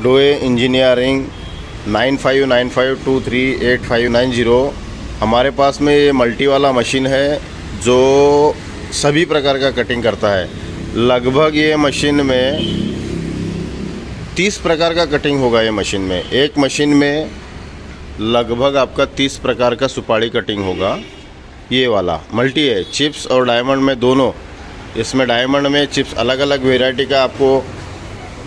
डोए engineering 9595238590। हमारे पास में ये मल्टी वाला मशीन है जो सभी प्रकार का कटिंग करता है। लगभग ये मशीन में 30 प्रकार का कटिंग होगा। ये मशीन में, एक मशीन में लगभग आपका 30 प्रकार का सुपारी कटिंग होगा। ये वाला मल्टी है, चिप्स और डायमंड में दोनों। इसमें डायमंड में चिप्स अलग अलग वेराइटी का आपको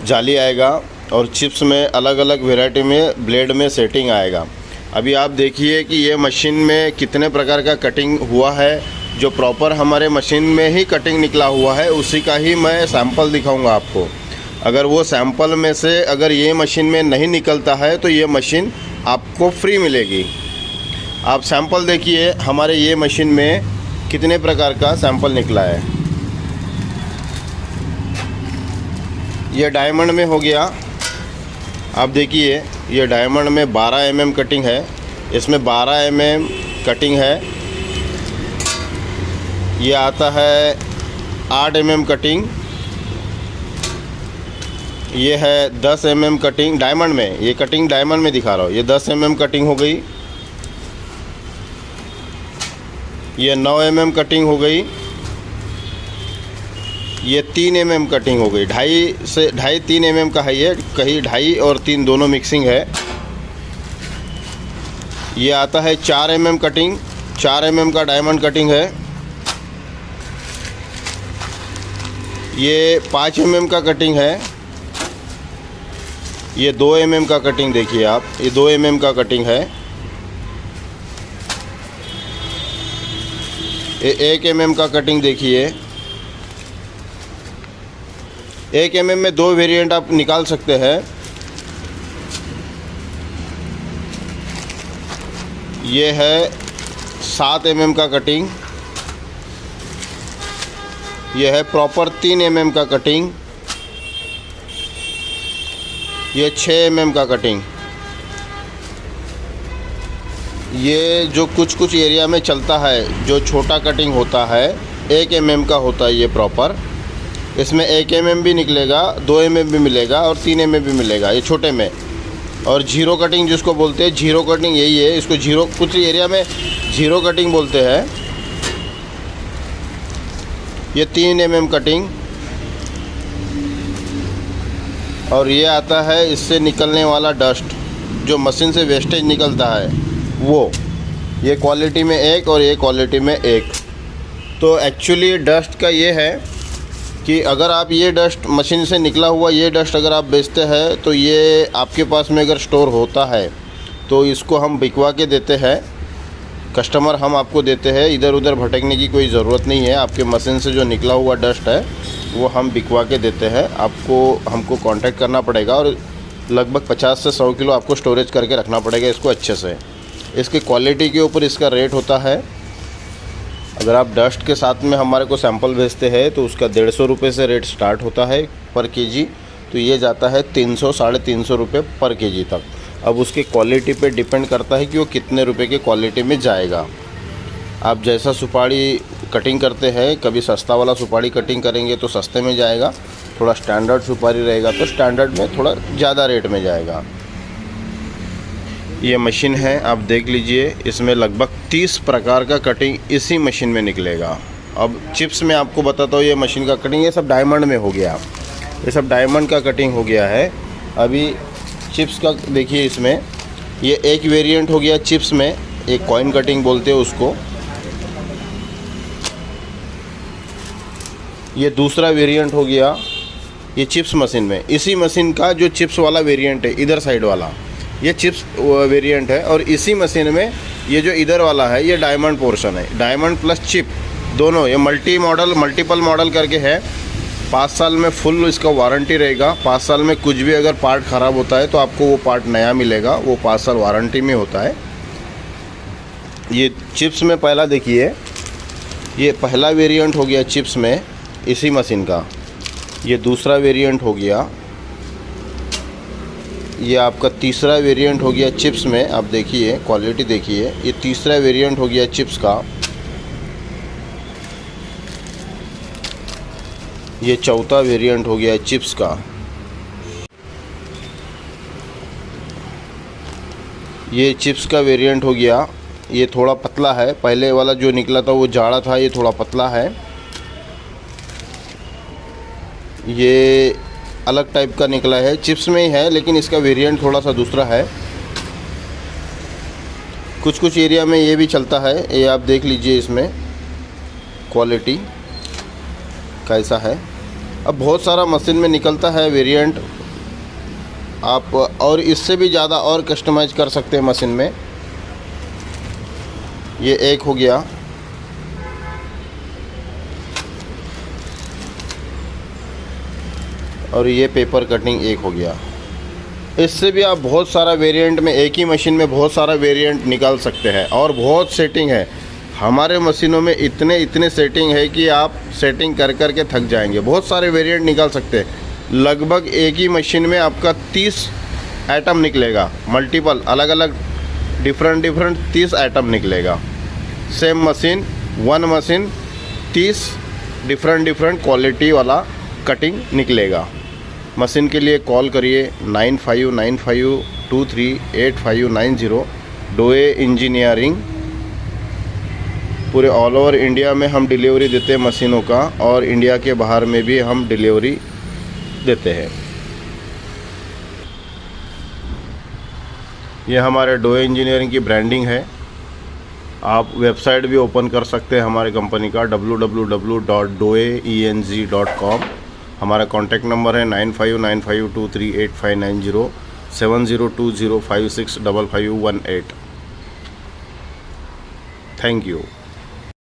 जाली आएगा और चिप्स में अलग अलग वेराइटी में ब्लेड में सेटिंग आएगा। अभी आप देखिए कि ये मशीन में कितने प्रकार का कटिंग हुआ है। जो प्रॉपर हमारे मशीन में ही कटिंग निकला हुआ है उसी का ही मैं सैंपल दिखाऊंगा आपको। अगर वो सैंपल में से अगर ये मशीन में नहीं निकलता है तो ये मशीन आपको फ्री मिलेगी। आप सैंपल देखिए हमारे ये मशीन में कितने प्रकार का सैंपल निकला है। ये डायमंड में हो गया। आप देखिए ये डायमंड में 12 mm कटिंग है। इसमें 12 mm कटिंग है। ये आता है 8 mm कटिंग। ये है 10 mm कटिंग डायमंड में। ये कटिंग डायमंड में दिखा रहा हूँ। ये 10 mm कटिंग हो गई। ये 9 mm कटिंग हो गई। ये 3 mm कटिंग हो गई। 2.5 mm का है ये, कहीं 2.5 और 3 दोनों मिक्सिंग है। ये आता है 4 mm कटिंग। 4 mm का डायमंड कटिंग है। ये 5 mm का कटिंग है। ये 2 mm का कटिंग देखिए आप, ये 2 mm का कटिंग है। ये 1 mm का कटिंग देखिए। 1 mm में 2 वेरिएंट आप निकाल सकते हैं। ये है 7 mm का कटिंग। ये है प्रॉपर 3 mm का कटिंग। ये 6 mm का कटिंग। ये जो कुछ एरिया में चलता है जो छोटा कटिंग होता है 1 mm का होता है ये प्रॉपर। इसमें 1 mm भी निकलेगा, 2 mm भी मिलेगा और 3 mm भी मिलेगा ये छोटे में। और जीरो कटिंग जिसको बोलते हैं, जीरो कटिंग यही है। इसको जीरो, कुछ एरिया में जीरो कटिंग बोलते हैं। ये 3 mm कटिंग। और ये आता है इससे निकलने वाला डस्ट, जो मशीन से वेस्टेज निकलता है वो। ये क्वालिटी में एक और ये क्वालिटी में एक। तो एक्चुअली डस्ट का ये है कि अगर आप ये डस्ट मशीन से निकला हुआ ये डस्ट अगर आप बेचते हैं तो ये आपके पास में अगर स्टोर होता है तो इसको हम बिकवा के देते हैं। कस्टमर हम आपको देते हैं। इधर उधर भटकने की कोई ज़रूरत नहीं है। आपके मशीन से जो निकला हुआ डस्ट है वो हम बिकवा के देते हैं। आपको हमको कांटेक्ट करना पड़ेगा और लगभग 50 से 100 किलो आपको स्टोरेज करके रखना पड़ेगा इसको अच्छे से। इसकी क्वालिटी के ऊपर इसका रेट होता है। अगर आप डस्ट के साथ में हमारे को सैंपल भेजते हैं तो उसका 150 रुपये से रेट स्टार्ट होता है पर केजी। तो ये जाता है 300 साढ़े 300 रुपये पर केजी तक। अब उसकी क्वालिटी पे डिपेंड करता है कि वो कितने रुपए की क्वालिटी में जाएगा। आप जैसा सुपारी कटिंग करते हैं, कभी सस्ता वाला सुपारी कटिंग करेंगे तो सस्ते में जाएगा। थोड़ा स्टैंडर्ड सुपारी रहेगा तो स्टैंडर्ड में थोड़ा ज़्यादा रेट में जाएगा। ये मशीन है, आप देख लीजिए। इसमें लगभग 30 प्रकार का कटिंग इसी मशीन में निकलेगा। अब चिप्स में आपको बताता हूँ ये मशीन का कटिंग। ये सब डायमंड में हो गया, ये सब डायमंड का कटिंग हो गया है। अभी चिप्स का देखिए, इसमें ये एक वेरिएंट हो गया चिप्स में, एक कॉइन कटिंग बोलते हैं उसको। ये दूसरा वेरिएंट हो गया ये चिप्स मशीन में। इसी मशीन का जो चिप्स वाला वेरिएंट है इधर साइड वाला, ये चिप्स वेरिएंट है। और इसी मशीन में ये जो इधर वाला है ये डायमंड पोर्शन है। डायमंड प्लस चिप दोनों, ये मल्टीपल मॉडल करके है। 5 साल में फुल इसका वारंटी रहेगा। 5 साल में कुछ भी अगर पार्ट ख़राब होता है तो आपको वो पार्ट नया मिलेगा। वो 5 साल वारंटी में होता है। ये चिप्स में पहला देखिए, ये पहला वेरिएंट हो गया चिप्स में इसी मशीन का। ये दूसरा वेरिएंट हो गया। ये आपका तीसरा वेरिएंट हो गया चिप्स में। आप देखिए क्वालिटी देखिए, ये तीसरा वेरिएंट हो गया चिप्स का। ये चौथा वेरिएंट हो गया चिप्स का। ये चिप्स का वेरिएंट हो गया। ये थोड़ा पतला है, पहले वाला जो निकला था वो जाड़ा था, ये थोड़ा पतला है। ये अलग टाइप का निकला है, चिप्स में ही है लेकिन इसका वेरिएंट थोड़ा सा दूसरा है। कुछ कुछ एरिया में ये भी चलता है, ये आप देख लीजिए इसमें क्वालिटी कैसा है। अब बहुत सारा मशीन में निकलता है वेरिएंट, आप और इससे भी ज़्यादा और कस्टमाइज कर सकते हैं मशीन में। ये एक हो गया। और ये पेपर कटिंग एक हो गया। इससे भी आप बहुत सारा वेरिएंट में, एक ही मशीन में बहुत सारा वेरिएंट निकाल सकते हैं। और बहुत सेटिंग है हमारे मशीनों में, इतने सेटिंग है कि आप सेटिंग कर कर के थक जाएंगे। बहुत सारे वेरिएंट निकाल सकते हैं। लगभग एक ही मशीन में आपका 30 आइटम निकलेगा, मल्टीपल अलग अलग डिफरेंट 30 आइटम निकलेगा। Same machine, one machine 30 different quality वाला कटिंग निकलेगा। मशीन के लिए कॉल करिए 9595238590। डोए इंजीनियरिंग। पूरे ऑल ओवर इंडिया में हम डिलीवरी देते हैं मशीनों का, और इंडिया के बाहर में भी हम डिलीवरी देते हैं। ये हमारे डोए इंजीनियरिंग की ब्रांडिंग है। आप वेबसाइट भी ओपन कर सकते हैं हमारे कंपनी का www.doeeng.com। हमारा कॉन्टैक्ट नंबर है 9595238590 7020565518। Thank you.